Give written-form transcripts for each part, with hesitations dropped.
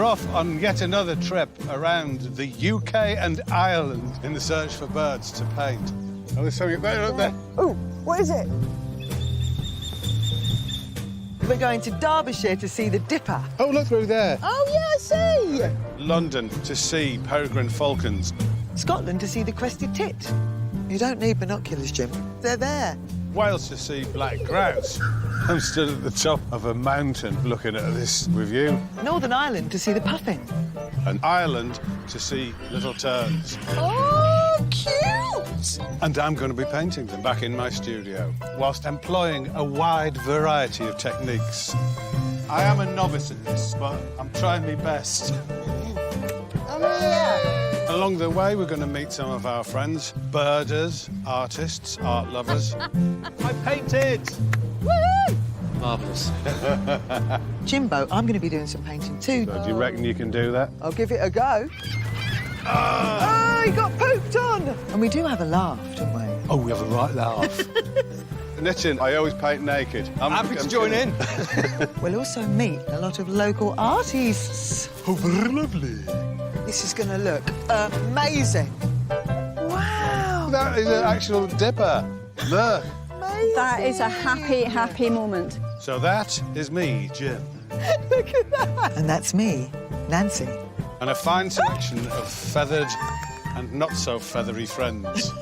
off on yet another trip around the UK and Ireland in the search for birds to paint. Oh, there's something right up there. Oh, what is it? We're going to Derbyshire to see the dipper. Oh, look through there. Oh, yeah, I see. London to see peregrine falcons. Scotland to see the crested tit. You don't need binoculars, Jim. They're there. Wales to see black grouse. I'm stood at the top of a mountain looking at this with you. Northern Ireland to see the puffin. And Ireland to see little terns. Oh, cute! And I'm going to be painting them back in my studio, whilst employing a wide variety of techniques. I am a novice at this, but I'm trying my best. Oh, yeah. Along the way, we're going to meet some of our friends, birders, artists, art lovers. I painted! Woohoo! Marvellous. Jimbo, I'm going to be doing some painting too. So do you reckon you can do that? I'll give it a go. Oh, he got pooped on! And we do have a laugh, don't we? Oh, we have a right laugh. Knitting, I always paint naked. I'm happy to join in. We'll also meet a lot of local artists. Oh, very lovely. This is going to look amazing. Wow! That is an actual dipper. Look. Amazing. That is a happy, happy moment. So that is me, Jim. Look at that. And that's me, Nancy. And a fine selection of feathered and not so feathery friends.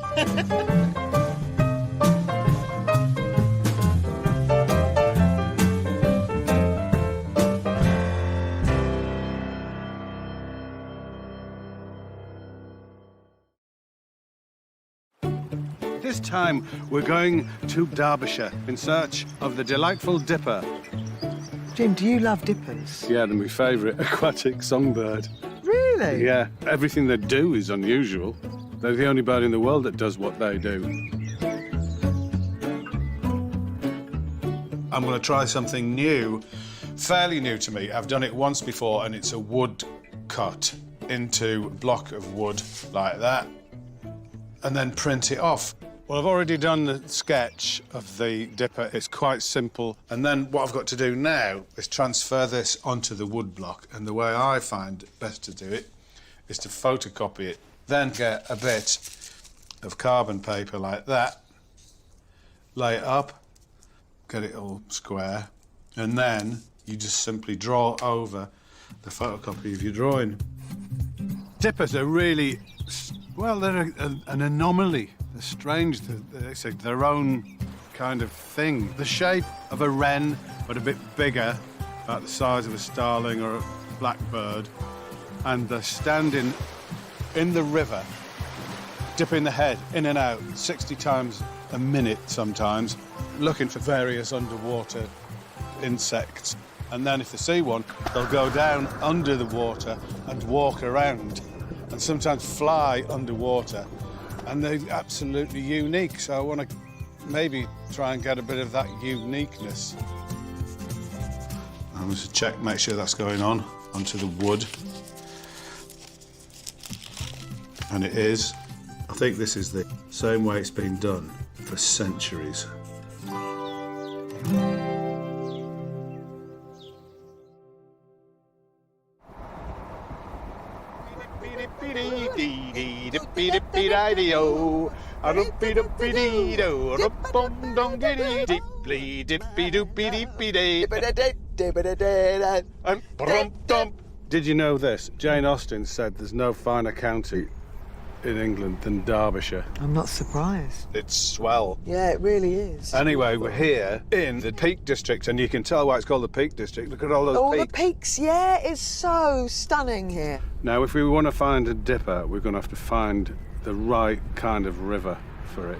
This time, we're going to Derbyshire in search of the delightful dipper. Jim, do you love dippers? Yeah, they're my favourite aquatic songbird. Really? Yeah, everything they do is unusual. They're the only bird in the world that does what they do. I'm going to try something new, fairly new to me. I've done it once before, and it's a wood cut into a block of wood like that, and then print it off. Well, I've already done the sketch of the dipper. It's quite simple. And then what I've got to do now is transfer this onto the wood block. And the way I find best to do it is to photocopy it. Then get a bit of carbon paper like that, lay it up, get it all square, and then you just simply draw over the photocopy of your drawing. Dippers are really, well, they're an anomaly. They're strange. It's their own kind of thing. The shape of a wren, but a bit bigger, about the size of a starling or a blackbird. And they're standing in the river, dipping the head in and out 60 times a minute sometimes, looking for various underwater insects. And then if they see one, they'll go down under the water and walk around, and sometimes fly underwater. And they're absolutely unique, so I want to maybe try and get a bit of that uniqueness. I'm just check, make sure that's going on onto the wood. And it is. I think this is the same way it's been done for centuries. Did you know this? Jane Austen said there's no finer county in England than Derbyshire. I'm not surprised. It's swell. Yeah, it really is. Anyway, we're here in the Peak District, and you can tell why it's called the Peak District. Look at all those peaks. All the peaks, yeah, it's so stunning here. Now, if we want to find a dipper, we're going to have to find the right kind of river for it.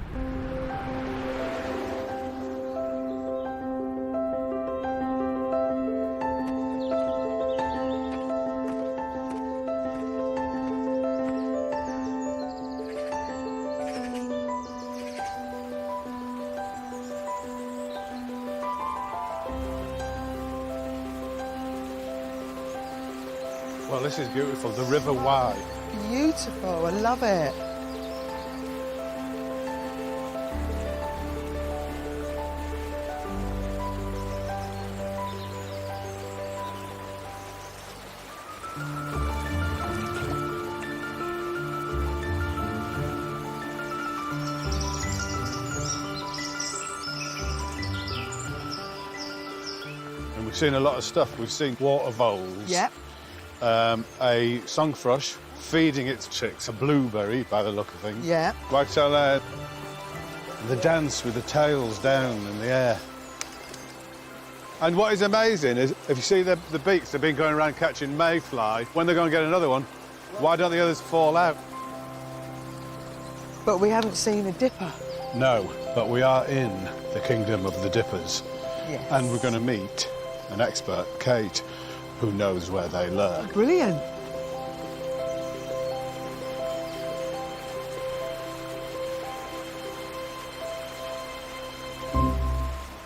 Well, this is beautiful, the River Wye. Beautiful, I love it. seen a lot of stuff. We've seen water voles. Yep. A song thrush feeding its chicks a blueberry, by the look of things. Yeah. Wagtail, the dance with the tails down in the air. And what is amazing is, if you see the beaks, they've been going around catching mayfly. When they're going to get another one, why don't the others fall out? But we haven't seen a dipper. No, but we are in the kingdom of the dippers. Yes. And we're going to meet an expert, Kate, who knows where they lurk. Brilliant.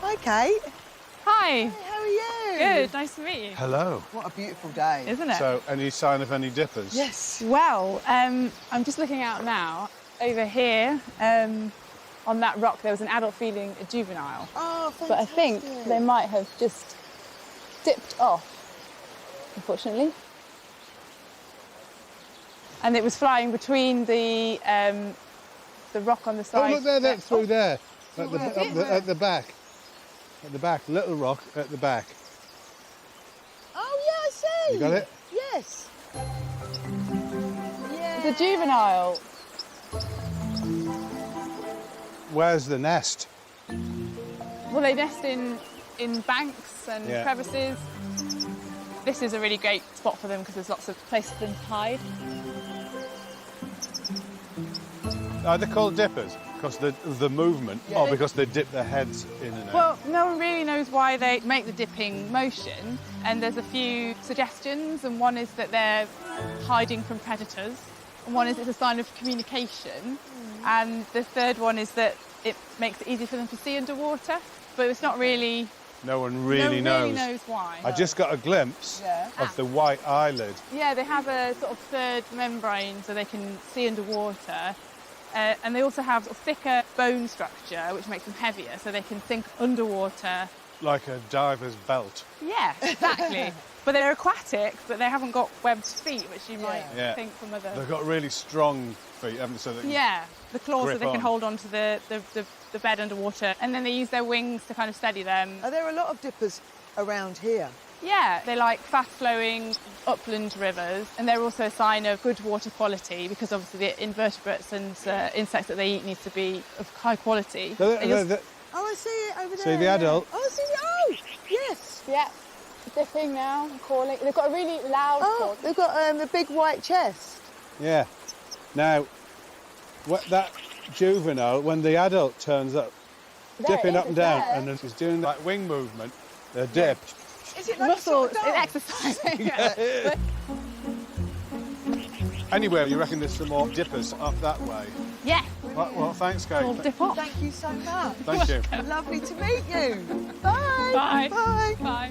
Hi, Kate. Hi. How are you? Good. Nice to meet you. Hello. What a beautiful day. Isn't it? So, any sign of any dippers? Yes. Well, I'm just looking out now. Over here, on that rock, there was an adult feeding a juvenile. Oh, fantastic. But I think they might have just dipped off, unfortunately. And it was flying between the rock on the side. Oh, look there, that's through there. At where's the, it? at the back. At the back, little rock at the back. Oh, yeah, I see. You got it? Yes. Yeah. The juvenile. Where's the nest? Well, they nest in banks and Yeah. crevices. This is a really great spot for them because there's lots of places for them to hide. Are they called dippers? Because the movement, Yeah, or they- because they dip their heads in and out? Well, no one really knows why they make the dipping motion, and there's a few suggestions, and one is that they're hiding from predators, and one is it's a sign of communication, and the third one is that it makes it easier for them to see underwater, but it's not really... No one no really one really knows. knows why. I just got a glimpse Yeah. of the white eyelid. Yeah, they have a sort of third membrane so they can see underwater. And they also have a thicker bone structure, which makes them heavier, so they can sink underwater. Like a diver's belt. Yeah, exactly. But they're aquatic, but they haven't got webbed feet, which you might Yeah. think from other... They've got really strong feet, haven't they? So they can- Yeah, the claws grip so they can on. hold on to the bed underwater. And then they use their wings to kind of steady them. Are there a lot of dippers around here? Yeah, they like fast-flowing upland rivers, and they're also a sign of good water quality because obviously the invertebrates and insects that they eat need to be of high quality. They just- Oh, I see it over there. See the yeah. adult? Oh, I see it. Oh, yes. Yeah, dipping now, calling. They've got a really loud Oh, call. they've got the big white chest. Yeah. Now, that juvenile, when the adult turns up, There dipping it up is, and down, there. and then she's doing that wing movement, they're dipped. Is it like Muscles, a sort of dance? exercising. But Anyway, you reckon there's some more dippers up that way? yeah, Well, thanks, Kate. we'll dip off. Thank you so much. Thank you. Lovely to meet you. Bye. Bye. Bye. Bye.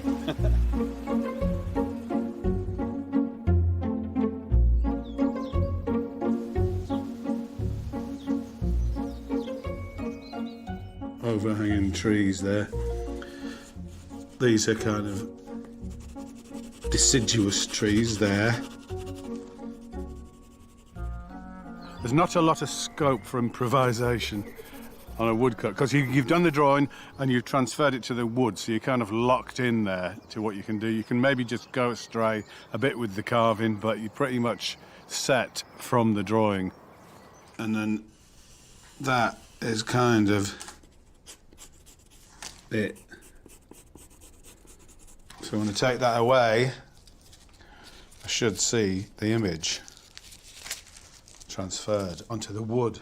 Overhanging trees there. These are kind of deciduous trees there. There's not a lot of scope for improvisation on a woodcut because you've done the drawing and you've transferred it to the wood, so you're kind of locked in there to what you can do. You can maybe just go astray a bit with the carving, but you're pretty much set from the drawing. And then that is kind of it. So when I take that away, I should see the image transferred onto the wood.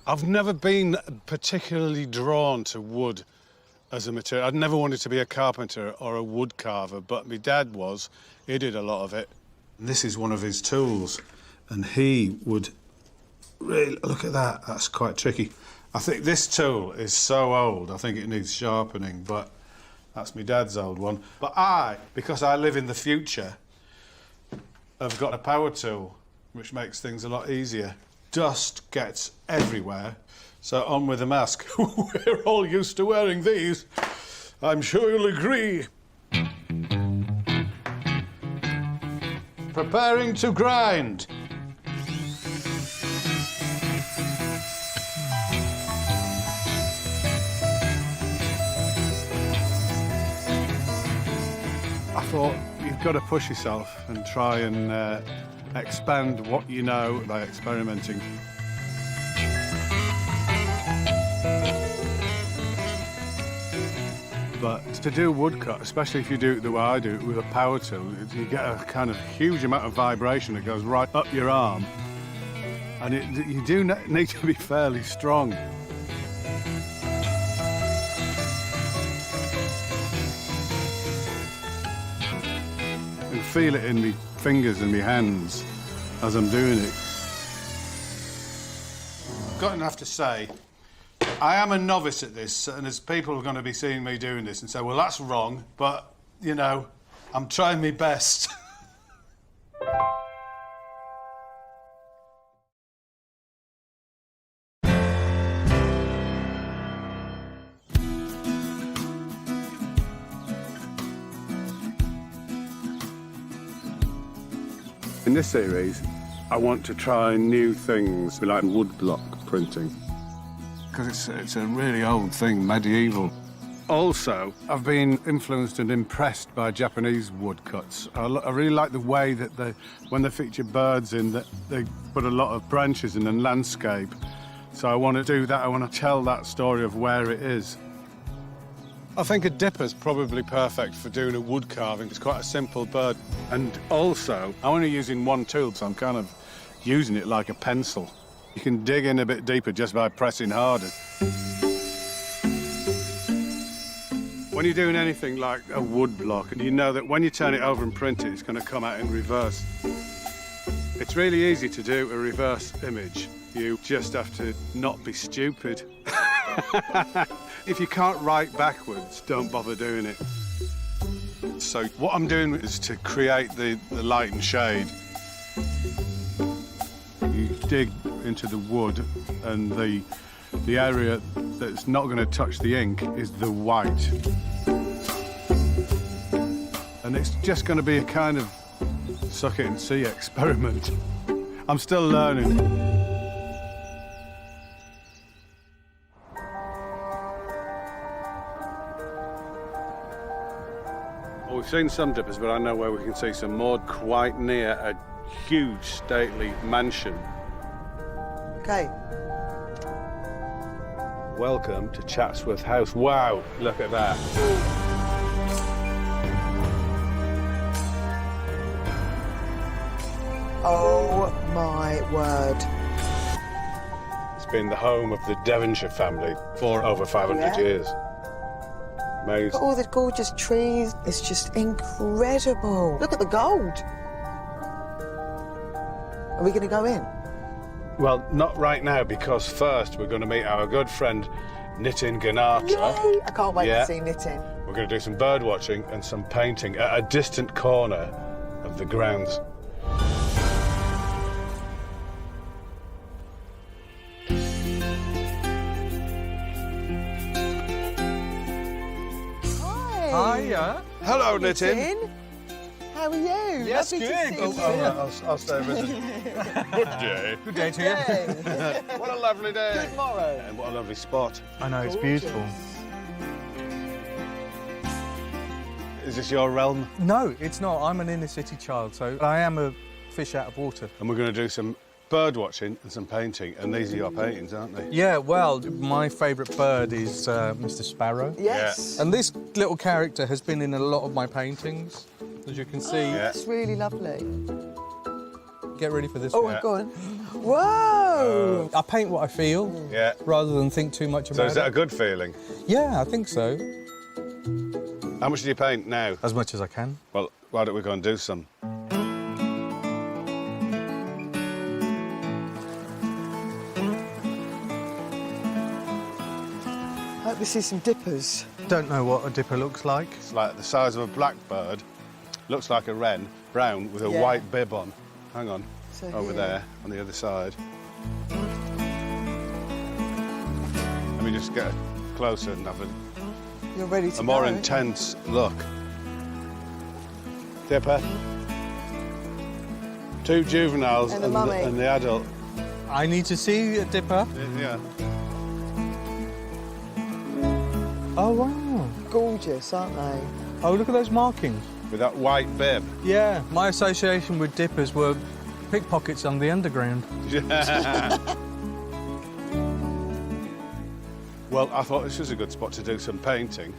I've never been particularly drawn to wood as a material. I'd never wanted to be a carpenter or a wood carver, but my dad was. He did a lot of it. And this is one of his tools, and he would really, look at that, that's quite tricky. I think this tool is so old, I think it needs sharpening, but that's my dad's old one. But I, because I live in the future, have got a power tool, which makes things a lot easier. Dust gets everywhere, so on with the mask. We're all used to wearing these. I'm sure you'll agree. Preparing to grind. thought you've got to push yourself and try and expand what you know by experimenting. But to do woodcut, especially if you do it the way I do it with a power tool, you get a kind of huge amount of vibration that goes right up your arm. And you do need to be fairly strong. And feel it in my fingers and my hands as I'm doing it. I've got to have to say, I am a novice at this, and there's people who are going to be seeing me doing this and say, well, that's wrong, but, you know, I'm trying my best. In this series, I want to try new things, like woodblock printing. Because it's a really old thing, medieval. Also, I've been influenced and impressed by Japanese woodcuts. I really like the way that when they feature birds in, that they put a lot of branches in and landscape. So I want to do that. I want to tell that story of where it is. I think a dipper's probably perfect for doing a wood carving. It's quite a simple bird. And also, I'm only using one tool, so I'm kind of using it like a pencil. You can dig in a bit deeper just by pressing harder. When you're doing anything like a wood block, and you know that when you turn it over and print it, it's going to come out in reverse. It's really easy to do a reverse image. You just have to not be stupid. If you can't write backwards, don't bother doing it. So what I'm doing is to create the light and shade. You dig into the wood, and the area that's not going to touch the ink is the white. And it's just going to be a kind of suck it and see experiment. I'm still learning. Well, we've seen some dippers, but I know where we can see some more quite near a huge stately mansion. OK. Welcome to Chatsworth House. Wow, look at that. Oh, my word. It's been the home of the Devonshire family for over 500 years. Amazing. All the gorgeous trees. It's just incredible. Look at the gold. Are we going to go in? Well, not right now, because first we're going to meet our good friend Nitin Ganatra. Yay! I can't wait to see Nitin. We're going to do some bird watching and some painting at a distant corner of the grounds. Hiya. Hello, Nitin. How are you? Yes, Lovely to good. see you. I'll stay with you. Good day. Good day to you. Yay. What a lovely day. Good morrow. And what a lovely spot. I know, it's beautiful. Is this your realm? No, it's not. I'm an inner city child, so I am a fish out of water. And we're going to do some bird watching and some painting, and these are your paintings, aren't they? Yeah, well, my favourite bird is Mr. Sparrow. Yes. And this little character has been in a lot of my paintings, as you can see. Yeah. It's really lovely. Get ready for this Oh, one. go on. Whoa! I paint what I feel, Yeah. rather than think too much So about is that a it. good feeling? Yeah, I think so. How much do you paint now? As much as I can. Well, why don't we go and do some? Hope we see some dippers. Don't know what a dipper looks like. It's like the size of a blackbird. Looks like a wren, brown with a Yeah. white bib on. Hang on, So over here. there on the other side. Let me just get closer and have You're ready to a more go. intense look. Dipper. Two juveniles And the mummy. and the adult. I need to see a dipper. Yeah. Oh, wow. Gorgeous, aren't they? Oh, look at those markings. with that white bib. Yeah, my association with dippers were pickpockets on the underground. Well, I thought this was a good spot to do some painting.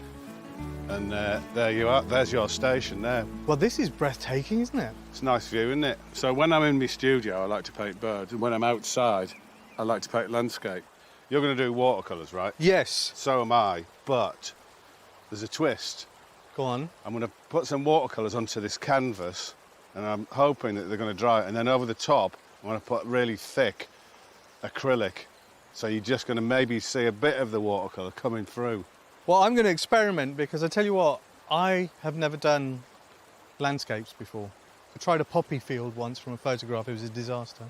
And there you are, there's your station there. Well, this is breathtaking, isn't it? It's a nice view, isn't it? So when I'm in my studio, I like to paint birds, and when I'm outside, I like to paint landscape. You're going to do watercolours, right? Yes. So am I, but there's a twist. Go on. I'm going to put some watercolours onto this canvas, and I'm hoping that they're going to dry, and then over the top, I'm going to put really thick acrylic. So you're just going to maybe see a bit of the watercolour coming through. Well, I'm going to experiment because I tell you what, I have never done landscapes before. I tried a poppy field once from a photograph. It was a disaster.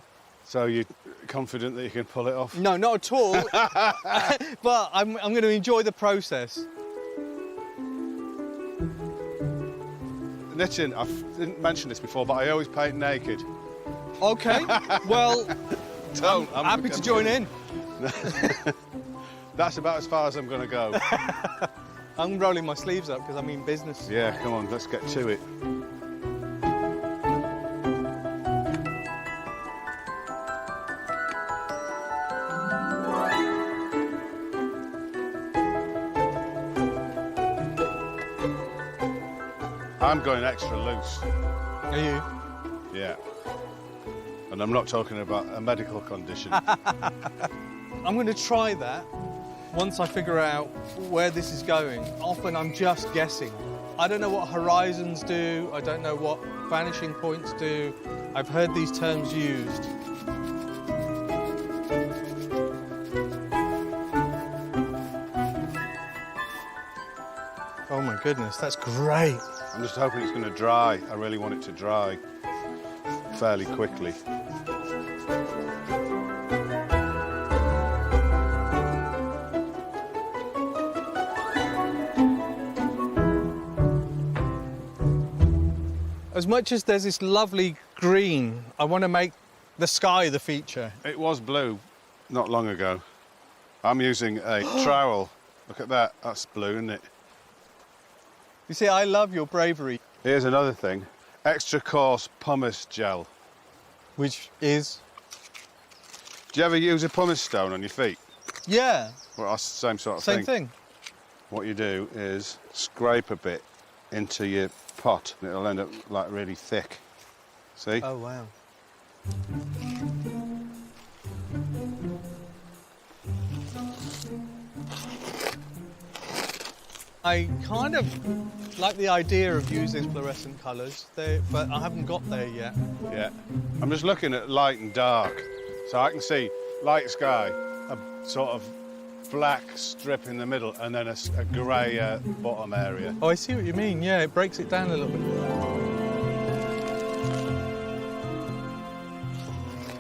So you're confident that you can pull it off? No, not at all. But I'm going to enjoy the process. Knitting, I didn't mention this before, but I always paint naked. OK, well, I'm happy to join in. That's about as far as I'm going to go. I'm rolling my sleeves up because I mean business. Yeah, come on, let's get to it. I'm going extra loose. Are you? Yeah. And I'm not talking about a medical condition. I'm going to try that once I figure out where this is going. Often I'm just guessing. I don't know what horizons do. I don't know what vanishing points do. I've heard these terms used. Oh my goodness, that's great. I'm just hoping it's going to dry. I really want it to dry fairly quickly. As much as there's this lovely green, I want to make the sky the feature. It was blue not long ago. I'm using a trowel. Look at that. That's blue, isn't it? You see, I love your bravery. Here's another thing. Extra coarse pumice gel. Which is? Do you ever use a pumice stone on your feet? Yeah. Well, that's the same sort of Same thing. What you do is scrape a bit into your pot and it'll end up like really thick. See? Oh, wow. I kind of like the idea of using fluorescent colours, but I haven't got there yet. Yeah. I'm just looking at light and dark. So I can see light sky, a sort of black strip in the middle, and then a grey bottom area. Oh, I see what you mean. Yeah, it breaks it down a little bit.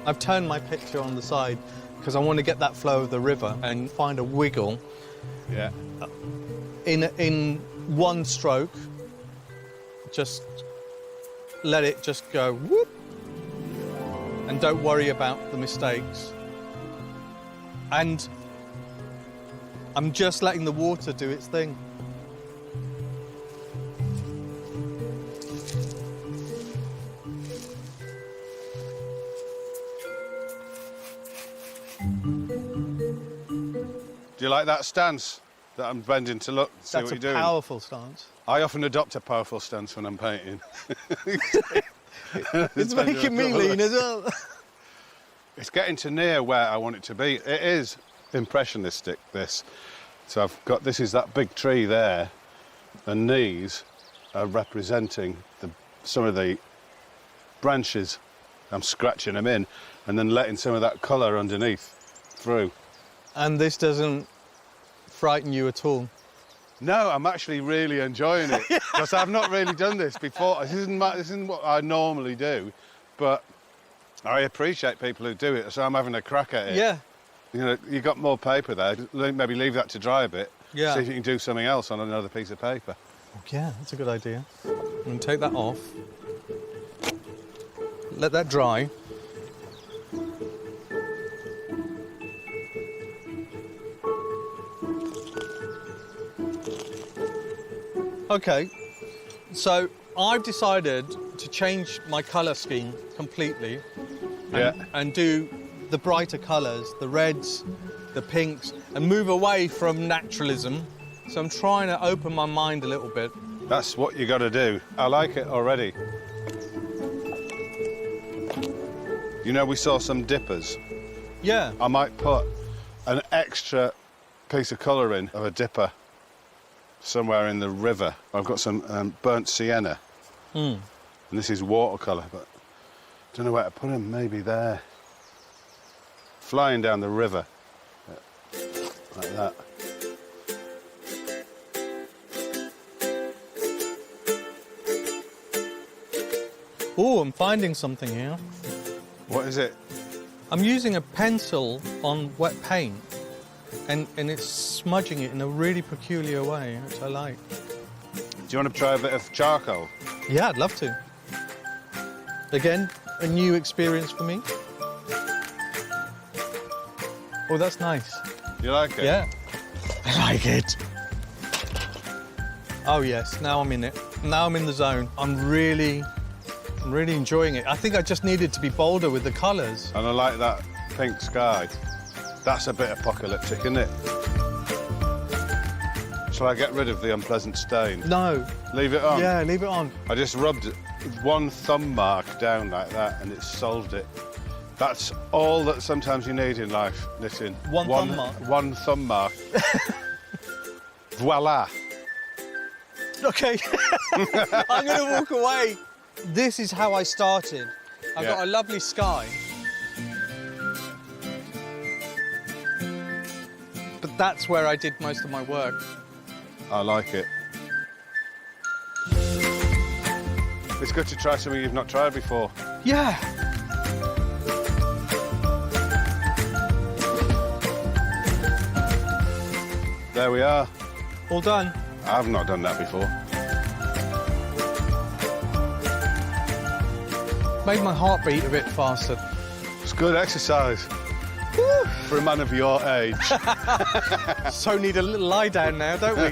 I've turned my picture on the side because I want to get that flow of the river and find a wiggle. Yeah. In one stroke, just let it just go whoop, and don't worry about the mistakes. And I'm just letting the water do its thing. Do you like that stance that I'm bending to look, see That's what you're a doing? powerful stance. I often adopt a powerful stance when I'm painting. It's making me lean as well. It's getting to near where I want it to be. It is impressionistic, this. So I've got, this is that big tree there, and these are representing some of the branches. I'm scratching them in and then letting some of that colour underneath through. And this doesn't frighten you at all? No, I'm actually really enjoying it because I've not really done this before. This isn't what I normally do, but I appreciate people who do it, so I'm having a crack at it. Yeah. You know, you've got more paper there. Maybe leave that to dry a bit. Yeah. See if you can do something else on another piece of paper. Yeah, that's a good idea. I'm going to take that off. Let that dry. OK, so I've decided to change my colour scheme completely and do the brighter colours, the reds, the pinks, and move away from naturalism. So I'm trying to open my mind a little bit. That's what you got to do. I like it already. You know, we saw some dippers. Yeah. I might put an extra piece of colour in of a dipper somewhere in the river. I've got some burnt sienna. And this is watercolour, but I don't know where to put them. Maybe there. Flying down the river. Like that. Oh, I'm finding something here. What is it? I'm using a pencil on wet paint, and it's smudging it in a really peculiar way, which I like. Do you want to try a bit of charcoal? Yeah, I'd love to. Again, a new experience for me. Oh, that's nice. You like it? Yeah, I like it. Oh, yes, now I'm in it. Now I'm in the zone. I'm really enjoying it. I think I just needed to be bolder with the colours. And I like that pink sky. That's a bit apocalyptic, isn't it? Shall I get rid of the unpleasant stain? No. Leave it on? Yeah, leave it on. I just rubbed one thumb mark down like that and it solved it. That's all that sometimes you need in life, knitting. One thumb mark? One thumb mark. Voila. OK. I'm going to walk away. This is how I started. I've got a lovely sky. But that's where I did most of my work. I like it. It's good to try something you've not tried before. Yeah. There we are. All done. I've not done that before. Made my heart beat a bit faster. It's good exercise. Woo. For a man of your age. So need a little lie down now, don't we?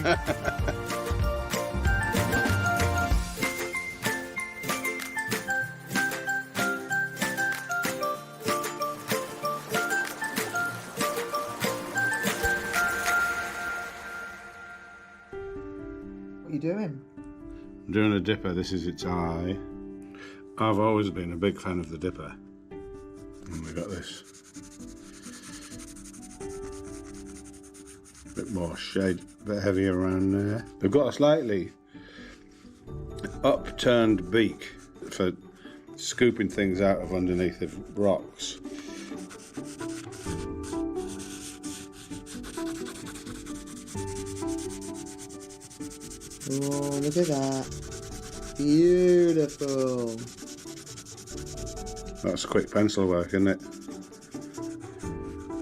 What are you doing? I'm doing a dipper. This is its eye. I've always been a big fan of the dipper. And we got this. A bit more shade, a bit heavier around there. They've got a slightly upturned beak for scooping things out of underneath of rocks. Oh, look at that. Beautiful. That's quick pencil work, isn't it?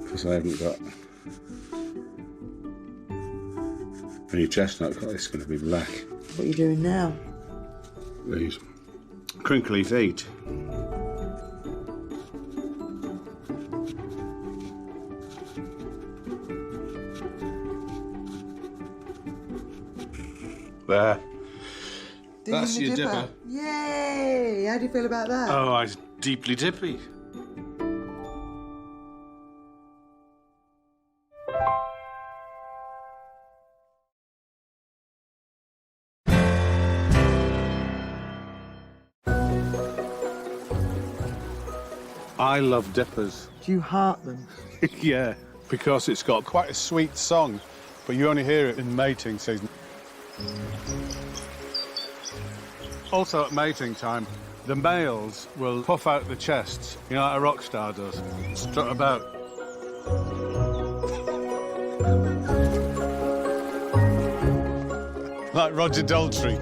Because I haven't got any chestnut. It's going to be black. What are you doing now? These crinkly feet. There. That's your dipper. Yay! How do you feel about that? Oh, it's deeply dippy. I love dippers. Do you heart them? Yeah, because it's got quite a sweet song, but you only hear it in mating season. Also at mating time, the males will puff out the chests, you know, like a rock star does, strut about. Like Roger Daltrey.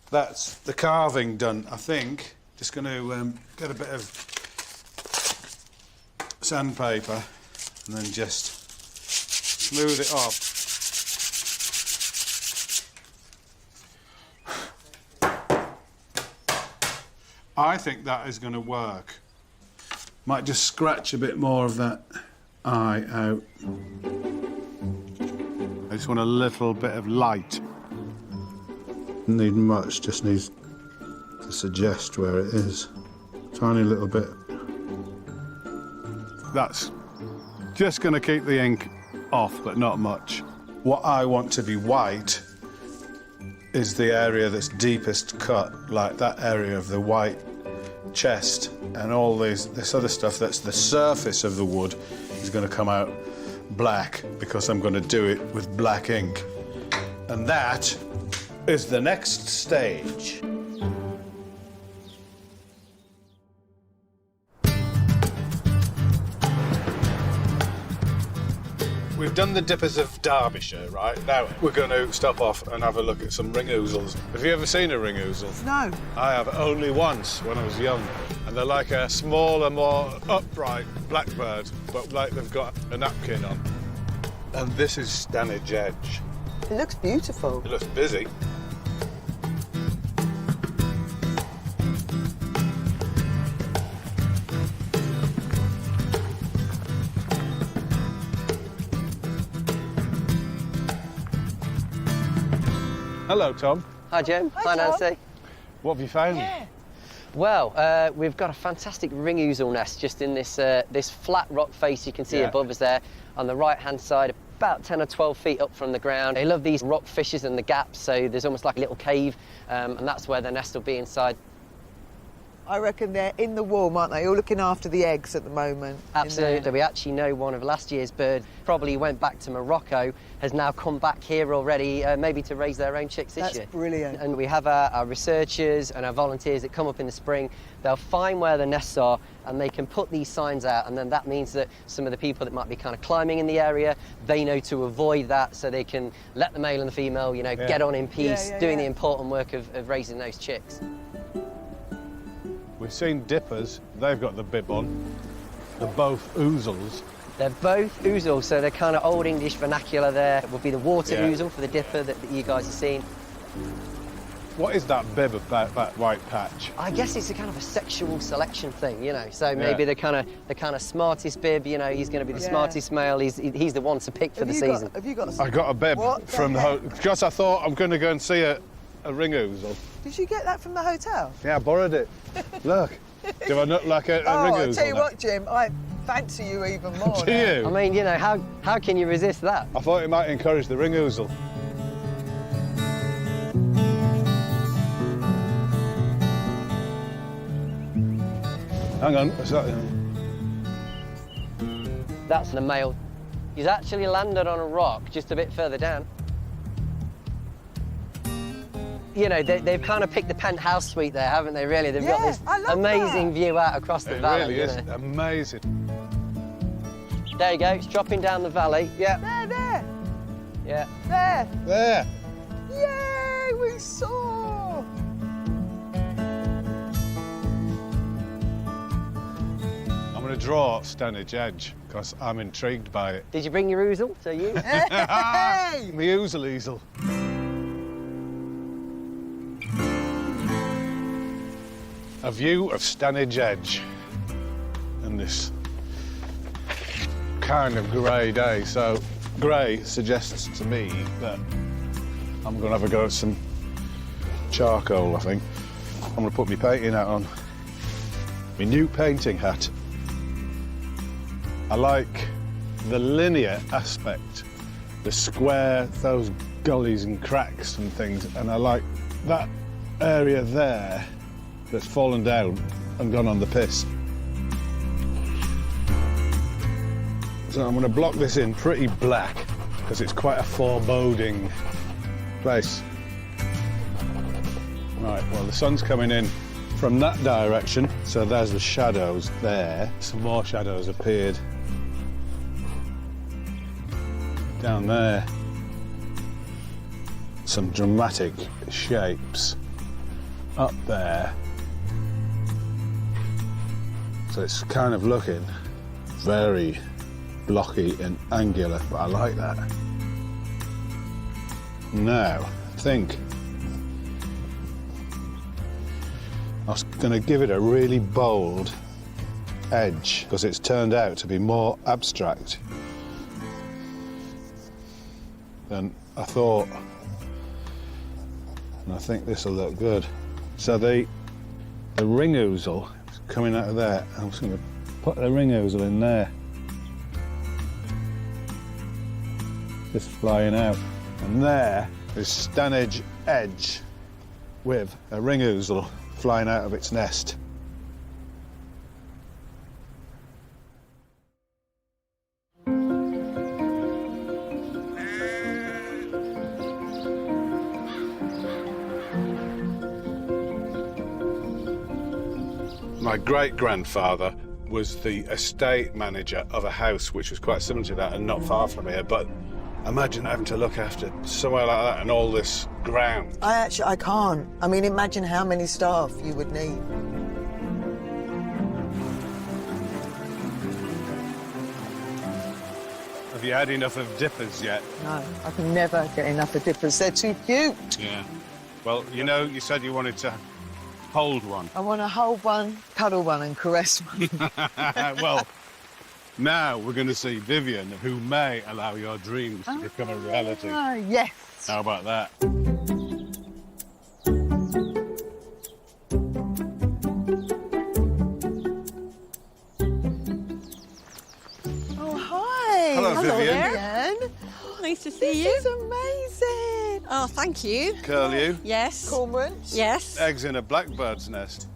That's the carving done, I think. Just going to get a bit of sandpaper and then just smooth it up. I think that is going to work. Might just scratch a bit more of that eye out. I just want a little bit of light. Doesn't need much, just needs to suggest where it is. Tiny little bit. That's just going to keep the ink off, but not much. What I want to be white is the area that's deepest cut, like that area of the white chest, and all this other stuff that's the surface of the wood is going to come out black because I'm going to do it with black ink. And that is the next stage. We've done the dippers of Derbyshire, right? Now we're going to stop off and have a look at some ring ouzels. Have you ever seen a ring ouzel? No. I have only once when I was young. And they're like a smaller, more upright blackbird, but like they've got a napkin on. And this is Stanage Edge. It looks beautiful. It looks busy. Hello, Tom. Hi, Jim. Hi, Tom. Nancy. What have you found? Well, we've got a fantastic ring ouzel nest just in this this flat rock face you can see above us there on the right-hand side, about 10 or 12 feet up from the ground. They love these rock fissures and the gaps, so there's almost like a little cave, and that's where the nest will be inside. I reckon they're in the warm, aren't they? All looking after the eggs at the moment. Absolutely. We actually know one of last year's birds probably went back to Morocco, has now come back here already, maybe to raise their own chicks this year. That's brilliant. And we have our researchers and our volunteers that come up in the spring. They'll find where the nests are and they can put these signs out, and then that means that some of the people that might be kind of climbing in the area, they know to avoid that, so they can let the male and the female, you know, get on in peace, doing the important work of raising those chicks. We've seen dippers. They've got the bib on. They're both ouzels. They're both ouzel, so they're kind of old English vernacular there. It would be the water ouzel for the dipper that you guys have seen. What is that bib of that white patch? I guess it's a kind of a sexual selection thing, you know. So maybe the kind of smartest bib, you know, he's going to be the smartest male. He's the one to pick for the season. Have you got? I got a bib from the hotel because I thought I'm going to go and see a ring ouzel. Did you get that from the hotel? Yeah, I borrowed it. Look, do I look like a ring ouzel? I tell you what, Jim, I fancy you even more. Do now. you? I mean, you know, how can you resist that? I thought it might encourage the ring ouzel. Hang on, what's that? That's the male. He's actually landed on a rock just a bit further down. You know, they've kind of picked the penthouse suite there, haven't they, really? They've got this amazing view out across the valley. It really is know? amazing. There you go, it's dropping down the valley. Yeah. There. Yeah. There. There. Yay, we saw. I'm going to draw Stanage Edge because I'm intrigued by it. Did you bring your ouzel? So you? Hey! Me ouzel easel. A view of Stanage Edge and this kind of grey day. So grey suggests to me that I'm going to have a go at some charcoal, I think. I'm going to put my painting hat on. My new painting hat. I like the linear aspect, the square, those gullies and cracks and things, and I like that area there that's fallen down and gone on the piss. So I'm going to block this in pretty black because it's quite a foreboding place. Right, well, the sun's coming in from that direction, so there's the shadows there. Some more shadows appeared down there. Some dramatic shapes up there. So it's kind of looking very, blocky and angular, but I like that. Now, I think I was going to give it a really bold edge because it's turned out to be more abstract than I thought. And I think this will look good. So the ring ousel is coming out of there. I'm just going to put the ring ousel in there. Just flying out. And there is Stanage edge with a ring ousel flying out of its nest. My great-grandfather was the estate manager of a house which was quite similar to that and not far from here, but imagine having to look after somewhere like that and all this ground. I can't. I mean, imagine how many staff you would need. Have you had enough of dippers yet? No, I can never get enough of dippers. They're too cute. Yeah. Well, you know, you said you wanted to hold one. I want to hold one, cuddle one and caress one. Well, now we're going to see Vivian, who may allow your dreams to become a reality. Ah, yes. How about that? Oh, hi. Hello, Vivian. Vivian. Nice to see This is amazing. Oh, thank you. Curlew. Yes. Cormorants. Yes. Eggs in a blackbird's nest.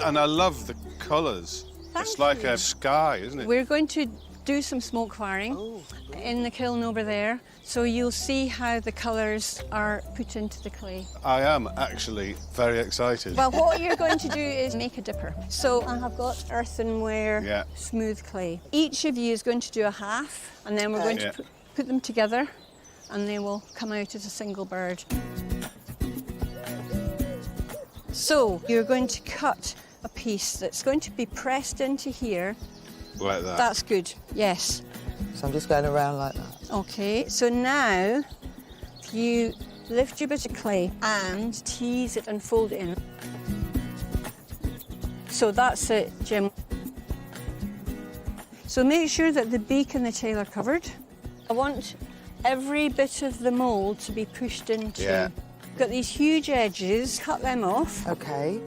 And I love the colours. It's like a sky, isn't it? We're going to do some smoke firing in the kiln over there, so you'll see how the colours are put into the clay. I am actually very excited. Well, what you're going to do is make a dipper. So I have got earthenware, Yeah. smooth clay. Each of you is going to do a half, and then we're going Yeah. to put them together, and they will come out as a single bird. So you're going to cut a piece that's going to be pressed into here. Like that. That's good, yes. So I'm just going around like that. Okay, so now you lift your bit of clay and tease it and fold it in. So that's it, Jim. So make sure that the beak and the tail are covered. I want every bit of the mould to be pushed into. Yeah. Got these huge edges, cut them off. Okay.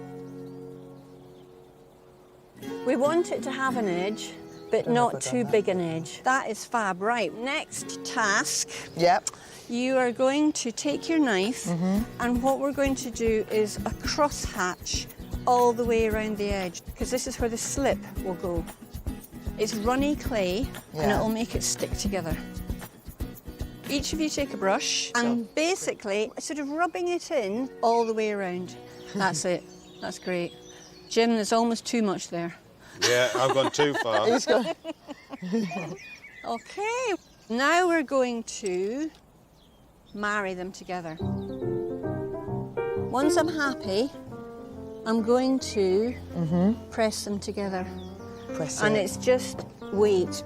We want it to have an edge, but not too big an edge. That is fab. Right, next task. Yep. You are going to take your knife, and what we're going to do is a cross hatch all the way around the edge, because this is where the slip will go. It's runny clay, and Yeah. it'll make it stick together. Each of you take a brush, and basically sort of rubbing it in all the way around. That's it. That's great. Jim, there's almost too much there. Yeah, I've gone too far. He's got... Okay, now we're going to marry them together. Once I'm happy, I'm going to press them together. Press And it. it's just weight.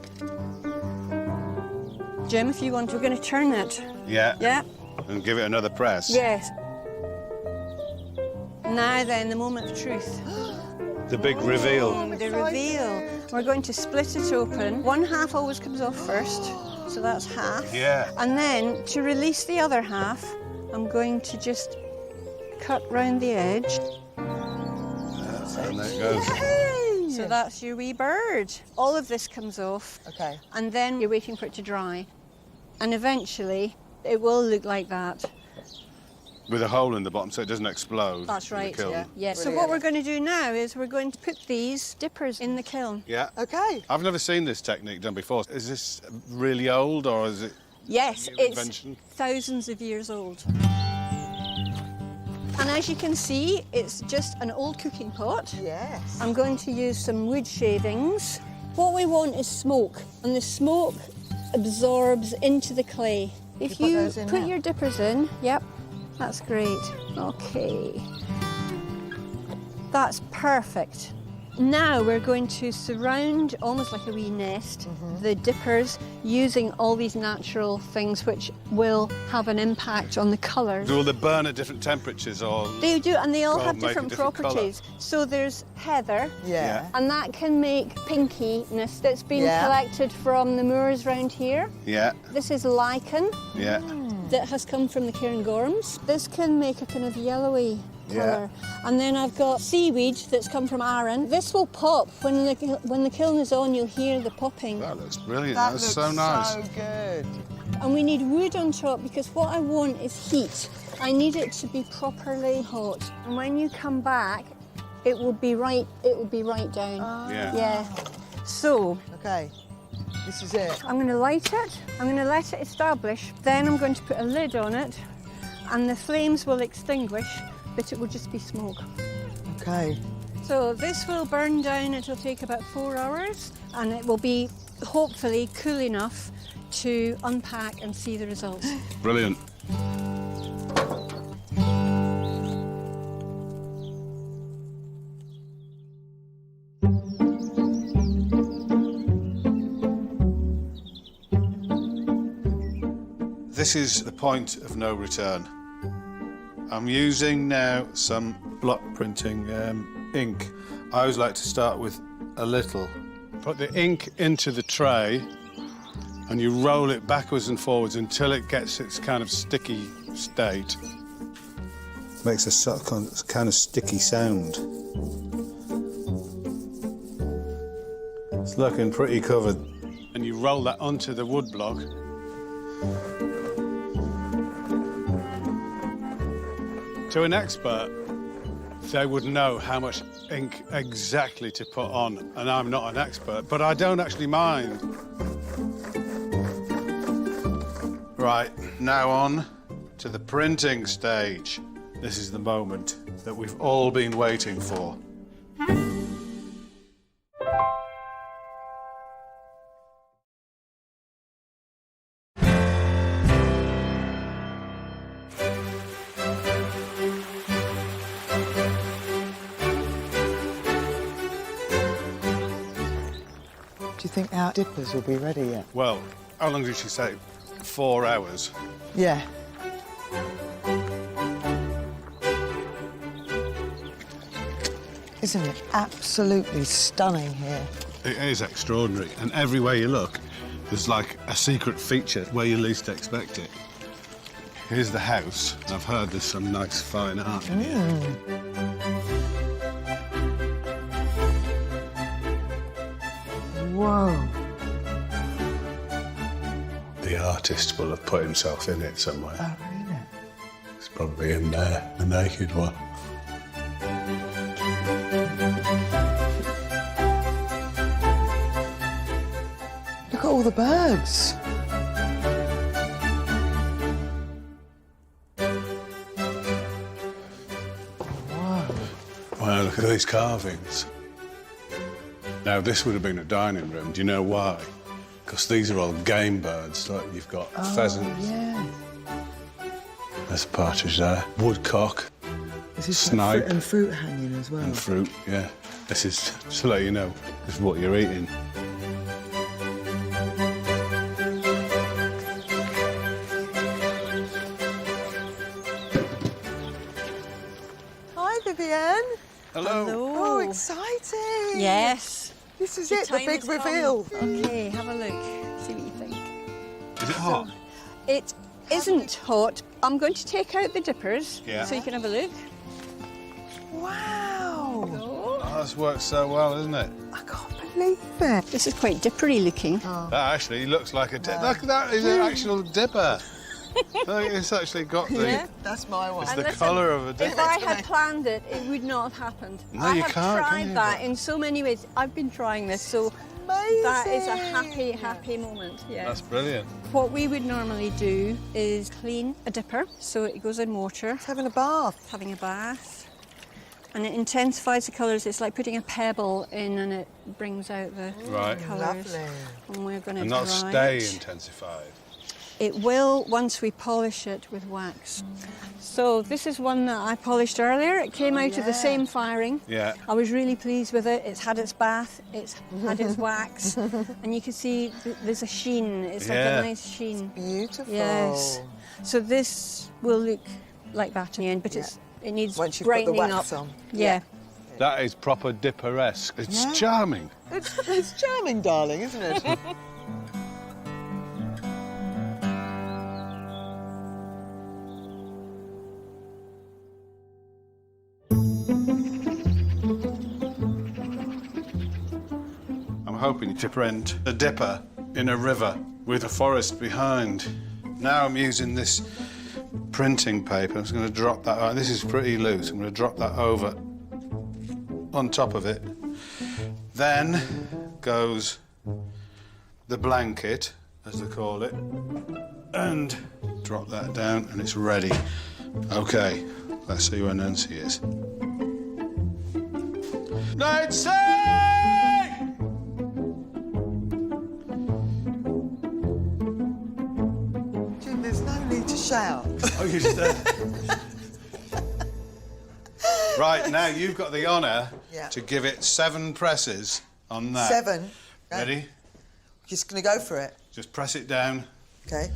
Jim, if you want, we're going to turn it. Yeah. Yeah? And give it another press. Yes. Now then, the moment of truth. The big reveal. The reveal. We're going to split it open. One half always comes off first, so that's half. Yeah. And then, to release the other half, I'm going to just cut round the edge. And there it goes. So that's your wee bird. All of this comes off, Okay. and then you're waiting for it to dry. And eventually, it will look like that. With a hole in the bottom so it doesn't explode. That's in the right. kiln. Yeah. So Brilliant. what we're going to do now is we're going to put these dippers in the kiln. Yeah. Okay. I've never seen this technique done before. Is this really old or is it Yes, new it's invention? thousands of years old. And as you can see, it's just an old cooking pot. Yes. I'm going to use some wood shavings. What we want is smoke, and the smoke absorbs into the clay. If put you those in put now? your dippers in, yep, that's great. Okay. That's perfect. Now we're going to surround, almost like a wee nest, the dippers using all these natural things which will have an impact on the colours. Will they burn at different temperatures or? They do, and they all Well, have make a different different properties. So there's heather, Yeah. and that can make pinkiness that's been Yeah. collected from the moors round here. Yeah, This is lichen yeah. that has come from the Cairngorms. This can make a kind of yellowy Yeah. colour. And then I've got seaweed that's come from Arran. This will pop when the kiln is on. You'll hear the popping. That looks brilliant. That That's looks so nice. so good. And we need wood on top because what I want is heat. I need it to be properly hot. And when you come back, it will be right down. Yeah. Yeah. So Okay, this is it. I'm going to light it. I'm going to let it establish. Then I'm going to put a lid on it, and the flames will extinguish, but it will just be smoke. Okay. So this will burn down. It'll take about 4 hours, and it will be hopefully cool enough to unpack and see the results. Brilliant. This is the point of no return. I'm using now some block printing ink. I always like to start with a little. Put the ink into the tray and you roll it backwards and forwards until it gets its kind of sticky state. Makes a sort of kind of sticky sound. It's looking pretty covered. And you roll that onto the wood block. To an expert, they would know how much ink exactly to put on, and I'm not an expert, but I don't actually mind. Right, now on to the printing stage. This is the moment that we've all been waiting for. Do you think our dippers will be ready yet? Well, how long did she say? 4 hours. Yeah. Isn't it absolutely stunning here? It is extraordinary, and everywhere you look, there's like a secret feature where you least expect it. Here's the house. I've heard there's some nice fine art in here. Whoa. The artist will have put himself in it somewhere. Oh, really? It's probably in there, the naked one. Look at all the birds. Wow, look at these carvings. Now, this would have been a dining room. Do you know why? Because these are all game birds. Like, you've got pheasants. Yeah. There's a partridge there. Woodcock. This is Snipe. and fruit hanging as well. And fruit, yeah. This is, to let you know, this is what you're eating. Hi, Vivienne. Hello. Oh, exciting. Yes. This is The it, the time big has come. reveal. Okay, have a look. See what you think. Is it hot? It isn't hot. I'm going to take out the dippers Yeah. so you can have a look. Wow. Oh, this works so well, isn't it? I can't believe it. This is quite dippery looking. That actually looks like a dipper. Look, that is an actual dipper. Look, it's actually got the... Yeah, that's my one. It's And the listen, colour of a dipper. If I had planned it, it would not have happened. No, I you have can't, can tried you? that in so many ways. I've been trying this, so Amazing. that is a happy, happy moment. Yeah. That's brilliant. What we would normally do is clean a dipper, so it goes in water, It's having a bath. having a bath, and it intensifies the colours. It's like putting a pebble in, and it brings out the Right. colours. Lovely. And we're going to And not dry stay it. intensified. It will once we polish it with wax. So this is one that I polished earlier. It came out of the same firing. Yeah. I was really pleased with it. It's had its bath, it's had its wax, and you can see there's a sheen. It's like a nice sheen. Beautiful. Yes. So this will look like that in the end, but it needs Once you've put the brightening wax up. on. Yeah. That is proper dipper-esque. It's charming. It's charming, darling, isn't it? I'm hoping to print a dipper in a river with a forest behind. Now I'm using this printing paper. I'm just going to drop that. This is pretty loose. I'm going to drop that over on top of it. Then goes the blanket, as they call it, and drop that down, and it's ready. Okay, let's see where Nancy is. Nancy! Jim, there's no need to shout. Oh, you said. Right, now you've got the honour to give it 7 presses on that. 7. Ready? Just gonna go for it. Just press it down Okay.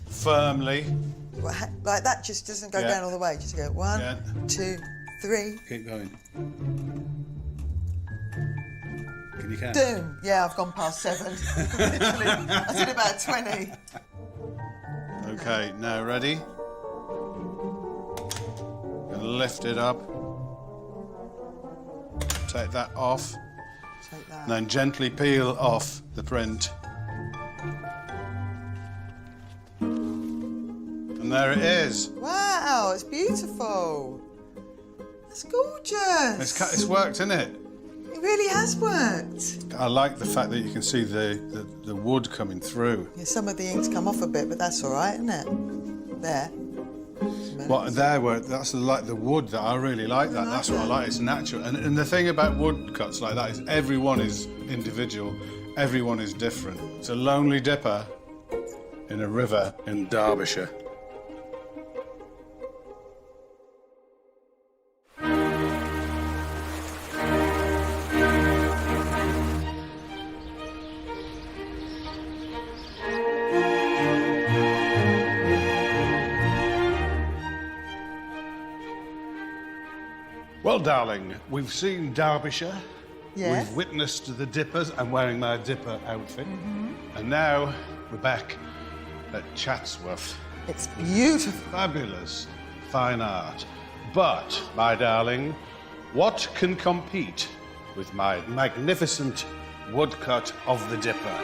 firmly. Like that just doesn't go down all the way. Just go 1, 2, 3. Keep going. Can you count? Doom. Yeah, I've gone past 7. Literally, I did about 20. Okay, now ready? Gonna lift it up. Take that off. Take that. And then gently peel off the print. And there it is. Wow, it's beautiful. That's gorgeous. It's worked, isn't it? It really has worked. I like the fact that you can see the wood coming through. Yeah, some of the ink's come off a bit, but that's all right, isn't it? There. What there were, that's like the wood that I really like that. That's what I like, it's natural. And the thing about wood cuts like that is everyone is individual, everyone is different. It's a lonely dipper in a river in Derbyshire. Well, darling, we've seen Derbyshire. Yes. We've witnessed the dippers. I'm wearing my dipper outfit. And now we're back at Chatsworth. It's beautiful. Fabulous, fine art. But, my darling, what can compete with my magnificent woodcut of the dipper?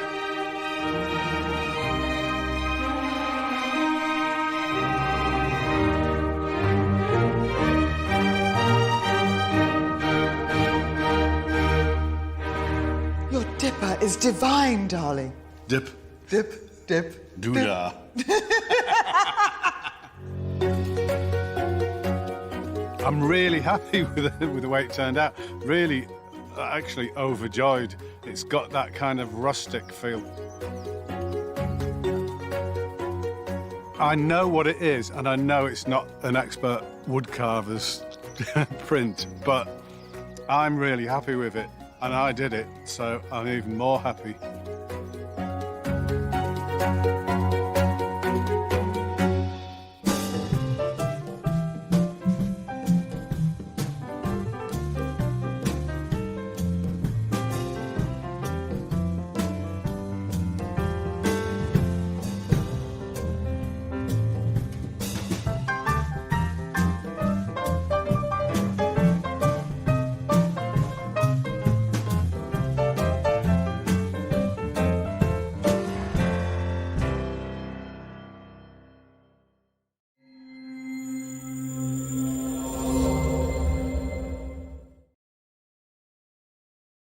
Your dipper is divine, darling. Dip, Dip, dip. doodah. I'm really happy with the way it turned out. Really, actually overjoyed. It's got that kind of rustic feel. I know what it is, and I know it's not an expert woodcarver's print, but I'm really happy with it, and I did it, so I'm even more happy.